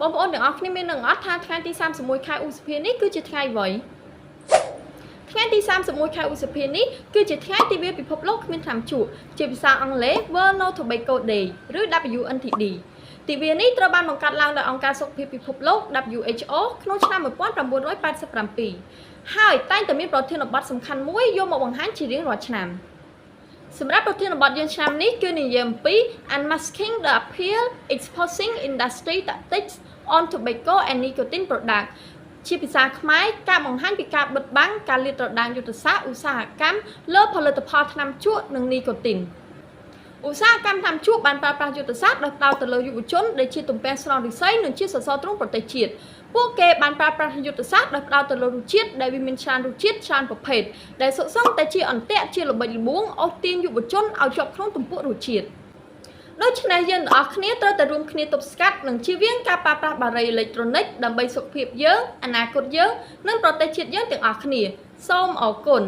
បងប្អូនទាំងអស់គ្នាមាននឹងអត់ថាថ្ងៃទី31ខែឧសភានេះគឺជាថ្ងៃអ្វីថ្ងៃទី31ខែឧសភានេះគឺជាថ្ងៃទិវាពិភពលោកគ្មានថ្នាំជក់ជាភាសាអង់គ្លេស World No Tobacco Day ឬ WNTD ទិវានេះត្រូវបានបង្កើតឡើងដោយអង្គការសុខភាពពិភពលោក WHO ក្នុងឆ្នាំ1987ហើយតែងតែមានប្រធានបទសំខាន់មួយយកមកបង្ហាញជារៀងរាល់ឆ្នាំសម្រាប់ប្រធានបទយើងឆ្នាំនេះគឺនិយាយអំពី Unmasking the Appeal Exposing Industry Tactics on Tobacco and Nicotine Products ជាភាសាខ្មែរការបង្ហាញពីការបិទបាំងការលាតត្រដាងយុទ្ធសាស្ត្រឧស្សាហកម្មលើផលិតផលថ្នាំជក់និងនីកូទីនឧស្សាហកម្មថ្នាំជក់បានប្រើប្រាស់យុទ្ធសាស្ត្រដោយផ្ដោតទៅលើយុវជនដែលជាទំពាំងស្រង់ឫស្សីនិងជាសសរទ្រូងប្រទេសជាតិពួកគេបានប្រើប្រាស់យុទ្ធសាស្ត្រដោយផ្ដោតទៅលើរសជាតិដែលវាមានច្រើនរសជាតិច្រើនប្រភេទដែលសុទ្ធសឹងតែជាអន្ទាក់ជាល្បិចល្បួងអូសទាញយុវជនឲ្យជាប់ក្នុងទំពក់រសជាតិដូច្នេះយើងទាំងអស់គ្នាត្រូវតែរួមគ្នាទប់ស្កាត់និងជៀសវាងការប្រើប្រាស់បារីអេឡិចត្រូនិកដើម្បីសុខភាពយើងអនាគតយើងនិងប្រទេសជាតិយើងទាំងអស់គ្នាសូមអរគុណ